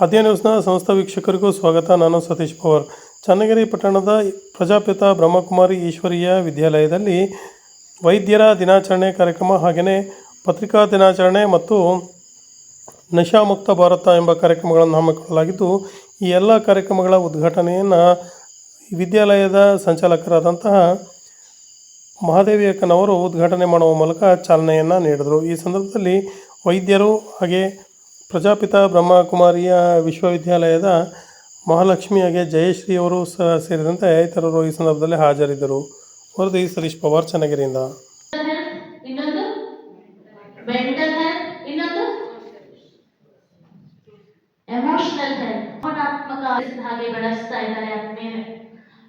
ಆದ್ಯ ನ್ಯೂಸ್ನ ಸಂಸ್ಥಾ ವೀಕ್ಷಕರಿಗೂ ಸ್ವಾಗತ. ನಾನು ಸತೀಶ್ ಪವಾರ್. ಚನ್ನಗಿರಿ ಪಟ್ಟಣದ ಪ್ರಜಾಪಿತ ಬ್ರಹ್ಮಕುಮಾರಿ ಈಶ್ವರೀಯ ವಿದ್ಯಾಲಯದಲ್ಲಿ ವೈದ್ಯರ ದಿನಾಚರಣೆ ಕಾರ್ಯಕ್ರಮ ಹಾಗೆಯೇ ಪತ್ರಿಕಾ ದಿನಾಚರಣೆ ಮತ್ತು ನಶಾಮುಕ್ತ ಭಾರತ ಎಂಬ ಕಾರ್ಯಕ್ರಮಗಳನ್ನು ಹಮ್ಮಿಕೊಳ್ಳಲಾಗಿದ್ದು, ಈ ಎಲ್ಲ ಕಾರ್ಯಕ್ರಮಗಳ ಉದ್ಘಾಟನೆಯನ್ನು ವಿದ್ಯಾಲಯದ ಸಂಚಾಲಕರಾದಂತಹ ಮಹಾದೇವಿ ಅಕ್ಕನವರು ಉದ್ಘಾಟನೆ ಮಾಡುವ ಮೂಲಕ ಚಾಲನೆಯನ್ನು ನೀಡಿದರು. ಈ ಸಂದರ್ಭದಲ್ಲಿ ವೈದ್ಯರು ಹಾಗೆ ಪ್ರಜಾಪಿತ ಬ್ರಹ್ಮಕುಮಾರಿಯ ವಿಶ್ವವಿದ್ಯಾಲಯದ ಮಹಾಲಕ್ಷ್ಮಿ ಹಾಗೆ ಜಯಶ್ರೀ ಅವರು ಸೇರಿದಂತೆ ಇತರರು ಈ ಸಂದರ್ಭದಲ್ಲಿ ಹಾಜರಿದ್ದರು. ವರದಿ ಸತೀಶ್ ಪವಾರ್, ಚನ್ನಗಿರಿಯಿಂದ.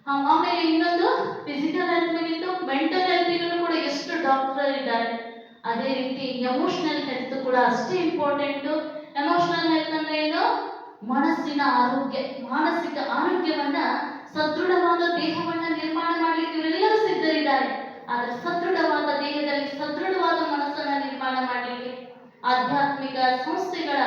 ಆಮೇಲೆ ಇನ್ನೊಂದು ಫಿಸಿಕಲ್ ಹೆಲ್ತ್ ಮುಗಿತು, ಮೆಂಟಲ್ ಹೆಲ್ತ್ ಕೂಡ ಎಷ್ಟು ಡಾಕ್ಟರ್ ಇದ್ದಾರೆ. ಅದೇ ರೀತಿ ಎಮೋಷನಲ್ ಹೆಲ್ತ್ ಕೂಡ ಅಷ್ಟೇ ಇಂಪಾರ್ಟೆಂಟ್. ಎಮೋಷನಲ್ ಹೆಲ್ತ್ ಅಂದ್ರೆ ಏನು? ಮನಸ್ಸಿನ ಆರೋಗ್ಯ, ಮಾನಸಿಕ ಆರೋಗ್ಯವನ್ನ, ಸದೃಢವಾದ ದೇಹವನ್ನ ನಿರ್ಮಾಣ ಮಾಡಲಿಕ್ಕೆ ಇವರೆಲ್ಲರೂ ಸಿದ್ಧರಿದ್ದಾರೆ. ಆದ್ರೆ ಸದೃಢವಾದ ದೇಹದಲ್ಲಿ ಸದೃಢವಾದ ಮನಸ್ಸನ್ನ ನಿರ್ಮಾಣ ಮಾಡಲಿಕ್ಕೆ ಆಧ್ಯಾತ್ಮಿಕ ಸಂಸ್ಥೆಗಳ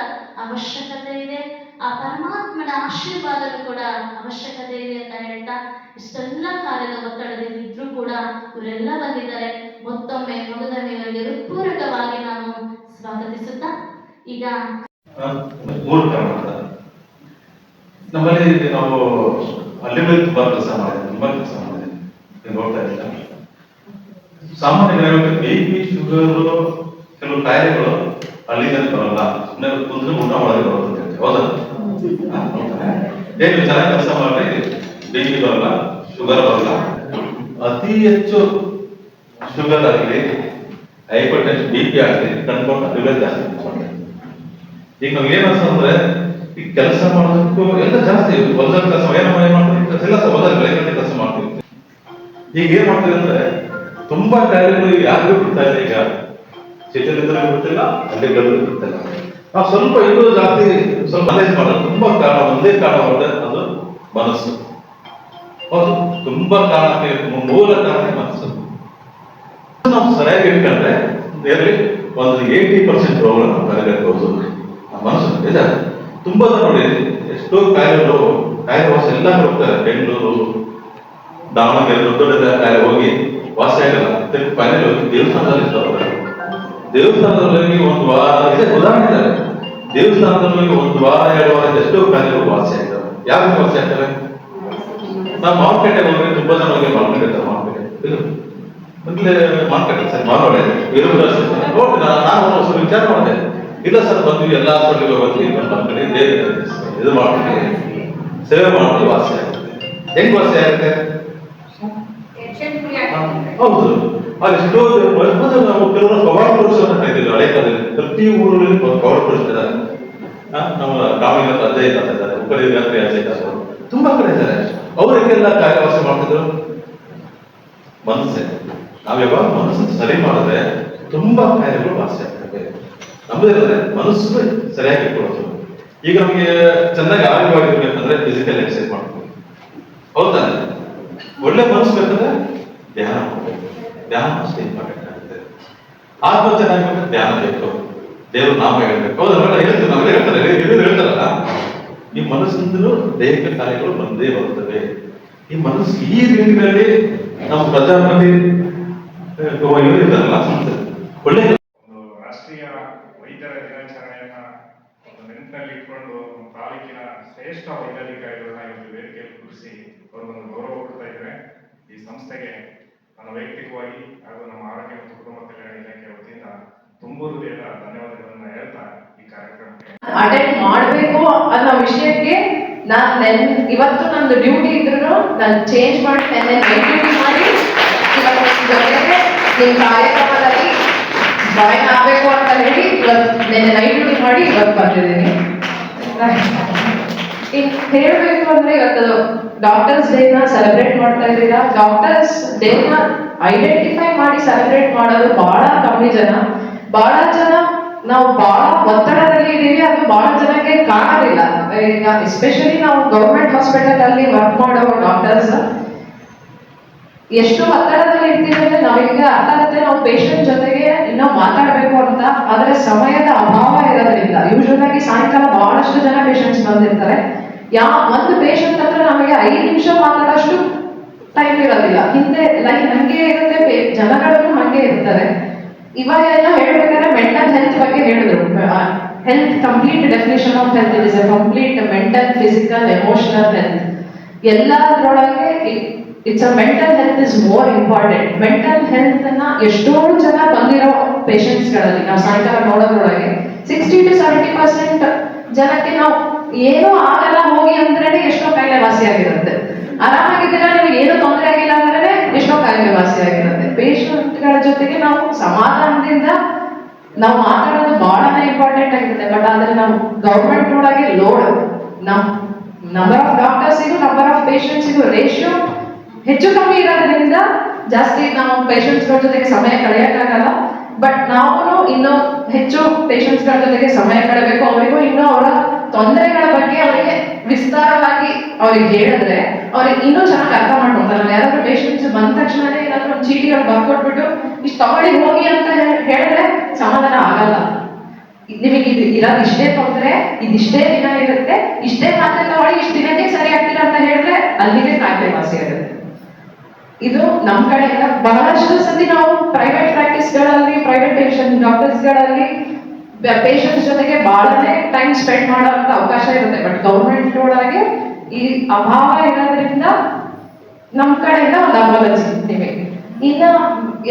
ಅವಶ್ಯಕತೆ ಇದೆ. ಆ ಪರಮಾತ್ಮನ ಆಶೀರ್ವಾದನೂ ಕೂಡ ಅವಶ್ಯಕತೆ ಇದೆ ಅಂತ ಹೇಳ್ತಾ, ಇಷ್ಟೆಲ್ಲ ಕಾರ್ಯದ ಒತ್ತಡದಲ್ಲಿದ್ರೂ ಕೂಡ ಇವರೆಲ್ಲ ಬಂದಿದ್ದಾರೆ. ಮತ್ತೊಮ್ಮೆ ಮಗದನ್ನು ಇವರಿಗೆ ಹೃತ್ಪೂರ್ವಕವಾಗಿ ನಾನು ಸ್ವಾಗತಿಸುತ್ತಾ, ಈಗ ನಮ್ಮಲ್ಲಿ ನಾವು ಅಲ್ಲಿ ತುಂಬಾ ಕೆಲಸ ಮಾಡಿದೆ ನೋಡ್ತಾ ಇದ್ದ ಸಾಮಾನ್ಯವಾಗಿ ಬಿ.ಪಿ, ಶುಗರ್, ಕೆಲವು ಕಾಯಿಲೆಗಳು ಹಳ್ಳಿನಲ್ಲಿ ಬರಲ್ಲ, ಸುಮ್ಮನೆ ಕುಂದ್ರೆ ಊಟ ಮಾಡೋದೇ ಬರುತ್ತೆ. ಹೌದಾ? ಏನು ಚೆನ್ನಾಗಿ ಕೆಲಸ ಮಾಡಿ ಬಿ.ಪಿ ಬರಲ್ಲ, ಶುಗರ್ ಬರಲ್ಲ. ಅತಿ ಹೆಚ್ಚು ಶುಗರ್ ಆಗಲಿ, ಹೈಪರ್ ಟೆನ್ಷನ್, ಬಿ.ಪಿ ಆಗಲಿ ಕಂಡ್ಕೊಂಡು ಶುಗರ್ ಜಾಸ್ತಿ ಮಾಡ್ತಾರೆ. ಈಗ ನಾವು ಏನು ಅಂದ್ರೆ ಈ ಕೆಲಸ ಮಾಡೋದಕ್ಕೂ ಎಲ್ಲ ಜಾಸ್ತಿ ಹೊಲದ ಕೆಲಸ ಏನು ಮಾಡ್ತೀವಿ, ಎಲ್ಲ ಹೊಲದ ಬೆಳೆಗಟ್ಟೆ ಕೆಲಸ ಮಾಡ್ತೀವಿ. ಈಗ ಏನ್ ಮಾಡ್ತೀವಿ ಅಂದ್ರೆ ತುಂಬಾ ಕಾಯಿಲೆಗಳು ಯಾರಿಗೂ ಬಿಡ್ತಾ ಇಲ್ಲ. ಈಗ ಸಿಟಿಲಿದ್ರೆ ಬಿಡ್ತಿಲ್ಲ, ಹಳ್ಳಿಗಳು ಬಿಡ್ತಿಲ್ಲ. ನಾವು ಸ್ವಲ್ಪ ಇದು ಜಾಸ್ತಿ ಸ್ವಲ್ಪ ಮ್ಯಾನೇಜ್ ಮಾಡೋದು ತುಂಬಾ ಕಾರಣ, ಒಂದೇ ಕಾರಣ ಹೊರದೆ ಅದು ಮನಸ್ಸು. ಹೌದು, ತುಂಬಾ ಕಾರಣಕ್ಕೆ ಮೂಲ ಕಾರಣ ಮನಸ್ಸು. ನಾವು ಸರಿಯಾಗಿ ಇಟ್ಕೊಂಡ್ರೆ ದೇವರಲ್ಲಿ ಒಂದು 80% ರೋಗಗಳು ನಾವು ತಡೆಗಟ್ಟಬಹುದು. ಮನಸ್ಸು ಇದೆ ತುಂಬಾ ನೋಡಿ, ಎಷ್ಟೋ ಕಾಯಿಲೆಗಳು ವಾಸ ಎಲ್ಲ ಹೋಗ್ತಾರೆ. ಬೆಂಗಳೂರು, ದಾವಣಗೆರೆ ದೊಡ್ಡ ದೊಡ್ಡ ಕಾಯಿಲೆ ಹೋಗಿ ವಾಸಿ ಆಗಲ್ಲ. ಫೈನಲ್ ಹೋಗಿ ದೇವಸ್ಥಾನದಲ್ಲಿ ಇರ್ತಾರೆ. ದೇವಸ್ಥಾನದಲ್ಲಿ ಒಂದು ವಾರ ಇದೆ ಉದಾಹರಣೆ ಇದ್ದಾರೆ. ದೇವಸ್ಥಾನದಲ್ಲಿ ಒಂದು ವಾರ 2 ವಾರ ಎಷ್ಟೋ ಕಾಯಿಲೆಗಳು ವಾಸಿ ಆಗ್ತವೆ. ಯಾರು ವಾಸಿ ಆಗ್ತವೆ? ನಾವು ಮಾರ್ಕೆಟ್ ಹೋಗಿ ತುಂಬಾ ಜನ ಹೋಗಿ ಮಾರ್ಕೆಟ್ ಇರ್ತಾರೆ. ಮೊದಲೇ ಮಾರ್ಕೆಟ್ ಸರ್ ಮಾರ್ವಾಡೆ ನೋಡಿ ನಾನು ವಿಚಾರ ಮಾಡಿದೆ. ಇಲ್ಲ ಸರ್, ಬಂದ್ವಿ ಎಲ್ಲ ಹಾಸ್ಪಿಟಲ್ಗೆ ಬಂದ್ವಿ, ನಮ್ಮ ಕಡೆ ಇದು ಮಾಡ್ತೀವಿ, ಸೇವೆ ಮಾಡ್ತೀವಿ, ವಾಸಿ ಆಗುತ್ತೆ. ಹೆಂಗ್ ವಾಸಿ ಆಗುತ್ತೆ? ಹೌದು, ಅಷ್ಟೋ ನಾವು ಕೆಲವರು ಕವರ್ ಕೋರ್ಸ್ ಕರೀತಿದ್ರು ಹಳೆ ಕಾಲದಲ್ಲಿ. ಪ್ರತಿ ಊರಲ್ಲಿ ಕವರ್ ಕೊಡಿಸ್ತಿದ್ದಾರೆ. ನಮ್ಮ ಕಾಮಿನ ಅಜಯ್ ಇದ್ದಾರೆ, ಉಪರಿಗಾತ್ರಿ ಅಜಯ್ ಅವರು ತುಂಬಾ ಕಡೆ ಇದ್ದಾರೆ. ಅವರಿಗೆಲ್ಲ ಕಾಯಿಲೆ ವಾಸಿ ಮಾಡ್ತಿದ್ರು. ಮನಸ್ಸೇ, ನಾವ್ ಯಾವಾಗ ಮನಸ್ಸನ್ನು ಸರಿ ಮಾಡಿದ್ರೆ ತುಂಬಾ ಕಾಯಿಲೆಗಳು ವಾಸಿ ಆಗ್ತವೆ. ನಮ್ಮದೇ ಮನಸ್ಸು ಸರಿಯಾಗಿ ಇಟ್ಕೊಳ್ಳೋದು. ಈಗ ನಮಗೆ ಚೆನ್ನಾಗಿ ಆರೋಗ್ಯವಾಗಿರ್ಬೇಕಂದ್ರೆ ಫಿಸಿಕಲ್ ಎಕ್ಸರ್ಸೈಸ್ ಮಾಡ್ತೀವಿ. ಹೌದಾ? ಒಳ್ಳೆ ಮನಸ್ಸು ಬೇಕಂದ್ರೆ ಧ್ಯಾನ ಮಾಡಬೇಕು. ಧ್ಯಾನ ಅಷ್ಟೇ ಇಂಪಾರ್ಟೆಂಟ್ ಆಗುತ್ತೆ. ಆತ್ಮ ಚೆನ್ನಾಗಿರ್ಬೇಕಂದ್ರೆ ಧ್ಯಾನ ಬೇಕು, ದೇವ್ರ ನಾಮ ಹೇಳ್ಬೇಕು. ಹೌದಾ? ಹೇಳ್ತೀವಿ, ನಾವೆಲ್ಲ ಹೇಳ್ತಾರಲ್ಲ, ಈ ಮನಸ್ಸಿಂದಲೂ ದೈಹಿಕ ಕಾರ್ಯಗಳು ಬಂದೇ ಬರುತ್ತವೆ. ಈ ಮನಸ್ಸು ಈ ರೀತಿಯಲ್ಲಿ ನಮ್ಮ ಪ್ರಜಾಪತಿ ಇರ್ತಾರಲ್ಲ, ಒಳ್ಳೆ ರಾಷ್ಟ್ರೀಯ ವೈದ್ಯರ ದಿನಾಚರಣೆಯನ್ನ ನೆನಪಿನಲ್ಲಿ ಇಟ್ಕೊಂಡು ತಾಲೂಕಿನ ಶ್ರೇಷ್ಠ ವೈದ್ಯಾಧಿಕಾರಿಗಳನ್ನ ಇವತ್ತು ವೇದಿಕೆಯಲ್ಲಿ ಕೂರಿಸಿ ಅವರೊಂದು ಗೌರವ ಕೊಡ್ತಾ ಇದ್ದಾರೆ. ಈ ಸಂಸ್ಥೆಗೆ ನನ್ನ ವೈಯಕ್ತಿಕವಾಗಿ ಹಾಗೂ ನಮ್ಮ ಆರೋಗ್ಯ ಮತ್ತು ಕುಟುಂಬ ಕಲ್ಯಾಣ ಇಲಾಖೆ ವತಿಯಿಂದ ತುಂಬು ಹೃದಯದ ಧನ್ಯವಾದಗಳನ್ನ ಹೇಳ್ತಾ ಈ ಕಾರ್ಯಕ್ರಮಕ್ಕೆ ಅಟೆಂಡ್ ಮಾಡಬೇಕು ಅನ್ನೋ ವಿಷಯಕ್ಕೆ ಇವತ್ತು ನಂದು ಡ್ಯೂಟಿ ಇದ್ರು ನಾನು ಚೇಂಜ್ ಮಾಡಿ ನೈಟ್ ಡ್ಯೂಟಿ ಮಾಡಿ ನಿಮ್ಮ ಕಾರ್ಯಕ್ರಮದಲ್ಲಿ ಜಾಯಿನ್ ಆಗಬೇಕು ಅಂತ ಹೇಳಿ ನೆನ್ನೆ ನೈಟ್ ಡ್ಯೂಟಿ ಮಾಡಿ ಇವತ್ತು ಬಂದಿದ್ದೀನಿ. ಹೇಳಬೇಕು ಅಂದ್ರೆ ಇವತ್ತು ಡಾಕ್ಟರ್ಸ್ ಡೇನ ಸೆಲೆಬ್ರೇಟ್ ಮಾಡ್ತಾ ಇದ್ದೀರಾ. ಡಾಕ್ಟರ್ಸ್ ಡೇನ ಐಡೆಂಟಿಫೈ ಮಾಡಿ ಸೆಲೆಬ್ರೇಟ್ ಮಾಡೋದು ಬಹಳ ಕಮ್ಮಿ ಜನ. ಬಹಳ ಜನ ನಾವು ಬಹಳ ಒತ್ತಡದಲ್ಲಿ ಇದ್ದೀವಿ, ಅದು ಬಹಳ ಜನಕ್ಕೆ ಕಾಣಲಿಲ್ಲ. ಈಗ ಎಸ್ಪೆಷಲಿ ನಾವು ಗೌರ್ಮೆಂಟ್ ಹಾಸ್ಪಿಟಲ್ ಅಲ್ಲಿ ವರ್ಕ್ ಮಾಡೋ ಡಾಕ್ಟರ್ಸ್ ಎಷ್ಟು ಒತ್ತಡದಲ್ಲಿ ಇರ್ತೀವಿ ಅಂದ್ರೆ ನಾವೀಗ ಅರ್ಥ ಆಗುತ್ತೆ ನಾವು ಪೇಷಂಟ್ ಜೊತೆಗೆ ಇನ್ನೂ ಮಾತಾಡಬೇಕು ಅಂತ, ಆದ್ರೆ ಸಮಯದ ಅಭಾವ ಇರೋದ್ರಿಂದ ಯೂಶುವಲ್ ಆಗಿ ಸಾಯಂಕಾಲ ಬಹಳಷ್ಟು ಜನ ಪೇಷಂಟ್ಸ್ ಬಂದಿರ್ತಾರೆ. ಒಂದು ಪೇಷಂಟ್ ಹತ್ರ ನಮಗೆ 5 ನಿಮಿಷ ಮಾತಾಡೋಷ್ಟು ಟೈಮ್ ಇರೋದಿಲ್ಲ. ಹಿಂದೆ ಲೈಕ್ ಹಂಗೆ ಇರುತ್ತೆ, ಜನಗಳು ಹಂಗೆ ಇರ್ತಾರೆ. ಇವಾಗ ಎಲ್ಲ ಹೇಳ್ಬೇಕಾದ್ರೆ ಮೆಂಟಲ್ ಹೆಲ್ತ್ ಬಗ್ಗೆ ಹೇಳಿದ್ರು. Health complete definition of health it is a complete mental, physical, emotional health. ಎಲ್ಲದರೊಳಗೆ it's a mental health is more important. Mental health ಅನ್ನ ಎಷ್ಟೋ ಜನ ಬಂದಿರೋ ಪೇಷಂಟ್ಸ್ ಗಳಲ್ಲಿ ನಾವು ಸಾಯಂಕಾಲ ನೋಡೋದ್ರೊಳಗೆ 60 to 70% ಜನಕ್ಕೆ ನಾವು ಏನೂ ಆಗಲ್ಲ ಹೋಗಿ ಅಂದ್ರೇನೆ ಎಷ್ಟೋ ಕಾಯಿಲೆ ವಾಸಿಯಾಗಿರುತ್ತೆ. ಆರಾಮಾಗಿದ್ದೀರ ನಿಮಗೆ ಏನು ತೊಂದರೆ ಆಗಿಲ್ಲ ಅಂದ್ರೆ ಎಷ್ಟೋ ಕಾಯಿಲೆ ವಾಸಿಯಾಗಿರುತ್ತೆ. ಪೇಷಂಟ್ಗಳ ಜೊತೆಗೆ ನಾವು ಸಮಾಧಾನದಿಂದ ನಾವು ಮಾತಾಡೋದು ಬಹಳನೇ ಇಂಪಾರ್ಟೆಂಟ್ ಆಗಿರುತ್ತೆ. ಬಟ್ ಆದ್ರೆ ನಾವು ಗೌರ್ಮೆಂಟ್ ಒಳಗೆ ಲೋಡ್ ನಂಬರ್ ಆಫ್ ಡಾಕ್ಟರ್ಸಿಗೂ ನಂಬರ್ ಆಫ್ ಪೇಷಂಟ್ಸಿಗೂ ರೇಷಿಯೋ ಹೆಚ್ಚು ಕಮ್ಮಿ ಇರೋದ್ರಿಂದ ಜಾಸ್ತಿ ನಾವು ಪೇಷಂಟ್ಸ್ಗಳ ಜೊತೆಗೆ ಸಮಯ ಕಳೆಯೋಕ್ಕಾಗಲ್ಲ. ಬಟ್ ನಾವು ಇನ್ನೂ ಹೆಚ್ಚು ಪೇಷಂಟ್ಸ್ಗಳ ಜೊತೆಗೆ ಸಮಯ ಕಳೆಯಬೇಕು. ಅವರಿಗೂ ಇನ್ನೂ ಅವರ ತೊಂದರೆಗಳ ಬಗ್ಗೆ ಅವರಿಗೆ ವಿಸ್ತಾರವಾಗಿ ಅವ್ರಿಗೆ ಹೇಳಿದ್ರೆ ಅವ್ರಿಗೆ ಇನ್ನೂ ಚೆನ್ನಾಗಿ ಅರ್ಥ ಮಾಡ್ಕೊಳ್ತಾರೆ. ನಾವು ಯಾರಾದ್ರೂ ಪೇಷಂಟ್ಸ್ ಬಂದ ತಕ್ಷಣನೇ ಏನಾದ್ರೂ ಒಂದು ಚೀಟಿಗಳು ಬರ್ಕೊಟ್ಬಿಟ್ಟು ಇಷ್ಟು ತಗೊಳ್ಳಿ ಹೋಗಿ ಅಂತ ಹೇಳಿದ್ರೆ ಸಮಾಧಾನ ಆಗಲ್ಲ. ನಿಮಗೆ ಇರೋದು ಇಷ್ಟೇ ತೊಂದರೆ, ಇದಿಷ್ಟೇ ದಿನ ಇರುತ್ತೆ, ಇಷ್ಟೇ ಮಾತ್ರೆ ತಗೊಳ್ಳಿ, ಇಷ್ಟು ದಿನಕ್ಕೆ ಸರಿ ಆಗ್ತಿಲ್ಲ ಅಂತ ಹೇಳಿದ್ರೆ ಅಲ್ಲಿಗೆ ಕಾಯಿಲೆ ವಾಸಿ ಆಗುತ್ತೆ. ಇದು ನಮ್ಮ ಕಡೆಯಿಂದ ಬಹಳಷ್ಟು ಸತಿ ನಾವು ಪ್ರೈವೇಟ್ ಪ್ರಾಕ್ಟೀಸ್ಗಳಲ್ಲಿ, ಪ್ರೈವೇಟ್ ಡಾಕ್ಟರ್ಸ್ಗಳಲ್ಲಿ ಪೇಷಂಟ್ಸ್ ಜೊತೆಗೆ ಬಹಳನೇ ಟೈಮ್ ಸ್ಪೆಂಡ್ ಮಾಡೋಂಥ ಅವಕಾಶ ಇರುತ್ತೆ. ಬಟ್ ಗೌರ್ಮೆಂಟ್ ಒಳಗೆ ಈ ಅಭಾವ ಇರೋದ್ರಿಂದ ನಮ್ಮ ಕಡೆಯಿಂದ ಒಂದು ಅಪಾಲಜಿ ನಿಮಗೆ. ಇನ್ನ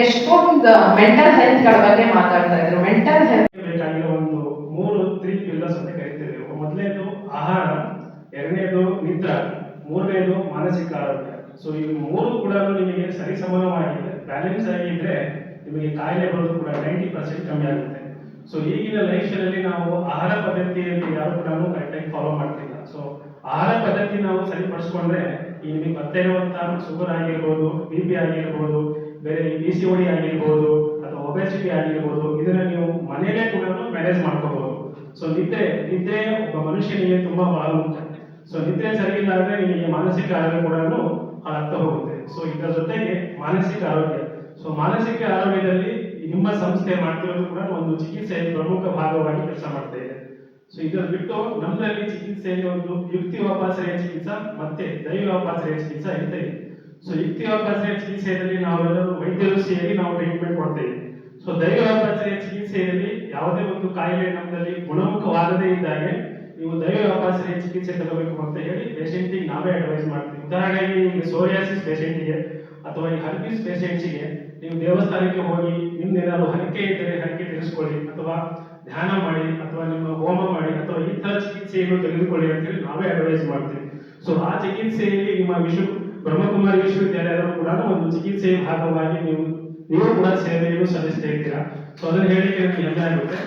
ಎಷ್ಟೊಂದು ಮೆಂಟಲ್ ಹೆಲ್ತ್ಗಳ ಬಗ್ಗೆ ಮಾತಾಡ್ತಾ ಇದ್ರು. ಮೆಂಟಲ್ ಹೆಲ್ತ್ ಬೇಕಾಗಿರೋ ಒಂದು 3 ಪಿಲ್ಲರ್ಸ್ ಅಂತ ಕರಿತೇವೆ. ಮೊದಲನೇದು ಆಹಾರ, ಎರಡನೇದು ನಿದ್ರ, ಮೂರನೇದು ಮಾನಸಿಕ ಆರೋಗ್ಯ. ಸೊ ಈ 3 ಕೂಡ ನಿಮಗೆ ಸರಿಸಮಾನವಾಗಿದೆ, ಬ್ಯಾಲೆನ್ಸ್ ಆಗಿದ್ರೆ ನಿಮಗೆ ಕಾಯಿಲೆ ಬರೋದು ಕೂಡ 90% ಕಮ್ಮಿ ಆಗುತ್ತೆ. ಸೊ ಈಗಿನ ಲೈಫ್ ಸ್ಟೈಲಲ್ಲಿ ನಾವು ಆಹಾರ ಪದ್ಧತಿಯಲ್ಲಿ ಯಾರು ಕೂಡ ಕರೆಕ್ಟಾಗಿ ಫಾಲೋ ಮಾಡ್ತಿಲ್ಲ. ಸೊ ಆಹಾರ ಪದ್ಧತಿ ನಾವು ಸರಿಪಡಿಸ್ಕೊಂಡ್ರೆ ಈ ನಿಮಗೆ ಬರ್ತಾ ಇರುವಂತಹ ಶುಗರ್ ಆಗಿರ್ಬೋದು, BP ಆಗಿರ್ಬೋದು, ಬೇರೆ PCOD ಆಗಿರ್ಬೋದು ಅಥವಾ ಒಬೆಸಿಟಿ ಆಗಿರ್ಬೋದು, ಇದನ್ನ ನೀವು ಮನೆಯಲ್ಲೇ ಕೂಡ ಮ್ಯಾನೇಜ್ ಮಾಡ್ಕೋಬಹುದು. ಸೊ ನಿದ್ರೆ ಒಬ್ಬ ಮನುಷ್ಯನಿಗೆ ತುಂಬಾ ಬಹಳ ಮುಖ್ಯ. ಸೊ ನಿದ್ರೆ ಸರಿ ಇಲ್ಲ ಅಂದ್ರೆ ನಿಮಗೆ ಮಾನಸಿಕ ಆರೋಗ್ಯ ಕೂಡ ಹಾಳಾಗ್ತಾ ಹೋಗುತ್ತೆ. ಸೊ ಇದರ ಜೊತೆಗೆ ಮಾನಸಿಕ ಆರೋಗ್ಯ. ಸೊ ಮಾನಸಿಕ ಆರೋಗ್ಯದಲ್ಲಿ ನಿಮ್ಮ ಸಂಸ್ಥೆ ಮಾಡ್ತಿರೋದು ಕೂಡ ಒಂದು ಚಿಕಿತ್ಸೆಯಲ್ಲಿ ಪ್ರಮುಖ ಭಾಗವಾಗಿ ಕೆಲಸ ಮಾಡ್ತಾ ಇದೆ. ಸೊ ಇದರ ಬಿಟ್ಟು ನಮ್ಮಲ್ಲಿ ಚಿಕಿತ್ಸೆಯಲ್ಲಿ ಒಂದು ಯುಕ್ತಿವಾಪಾಶ್ರಯ ಚಿಕಿತ್ಸಾ ಮತ್ತೆ ದೈವವಾಪಾಶ್ರಯ ಚಿಕಿತ್ಸಾ ಇರ್ತದೆ. ಸೊ ಯುಕ್ತಿವಾಪಾಶ್ರಯ ಚಿಕಿತ್ಸೆಯಲ್ಲಿ ನಾವೆಲ್ಲರೂ ವೈದ್ಯರು ಸೇರಿ ನಾವು ಟ್ರೀಟ್ಮೆಂಟ್ ಕೊಡ್ತೇವೆ. ಸೊ ದೈವವಾಪಾಶ್ರಯ ಚಿಕಿತ್ಸೆಯಲ್ಲಿ ಯಾವುದೇ ಒಂದು ಕಾಯಿಲೆ ನಮ್ಮಲ್ಲಿ ಗುಣಮುಖವಾಗದೇ ಇದ್ದಾಗ ನೀವು ದೈವವಾಪಾಶ್ರಯ ಚಿಕಿತ್ಸೆ ತಗೋಬೇಕು ಅಂತ ಹೇಳಿ ಪೇಷಂಟಿಗೆ ನಾವೇ ಅಡ್ವೈಸ್ ಮಾಡ್ತೀವಿ. ಉದಾಹರಣೆಗೆ ಈಗ ಸೋರಿಯಾಸಿಸ್ ಪೇಷಂಟಿಗೆ ಅಥವಾ ಈ ಹರ್ಪಿಸ್ ಪೇಷಂಟ್ಸಿಗೆ ನೀವು ದೇವಸ್ಥಾನಕ್ಕೆ ಹೋಗಿ ನಿಮ್ದೇನಾದ್ರು ಹರಕೆ ಇದ್ದರೆ ಹರಕೆ ತೀರಿಸ್ಕೊಳ್ಳಿ, ಅಥವಾ ಧ್ಯಾನ ಮಾಡಿ, ಅಥವಾ ನಿಮ್ಮ ಹೋಮ ಮಾಡಿ, ಅಥವಾ ಈ ತರ ಚಿಕಿತ್ಸೆಯನ್ನು ತೆಗೆದುಕೊಳ್ಳಿ ಅಂತ ಹೇಳಿ ನಾವೇ ಅಡ್ವೈಸ್ ಮಾಡ್ತೀವಿ. ಸೊ ಆ ಚಿಕಿತ್ಸೆಯಲ್ಲಿ ನಿಮ್ಮ ಬ್ರಹ್ಮಕುಮಾರಿ ವಿಶ್ವವಿದ್ಯಾಲಯದವರು ಕೂಡ ಒಂದು ಚಿಕಿತ್ಸೆಯ ಭಾಗವಾಗಿ ನೀವು ಕೂಡ ಸೇವೆಯನ್ನು ಸಲ್ಲಿಸ್ತಾ ಇದ್ದೀರಾ. ಸೊ ಅದನ್ನು ಹೇಳಿಕೆ ಹೆಮ್ಮೆ ಆಗುತ್ತೆ.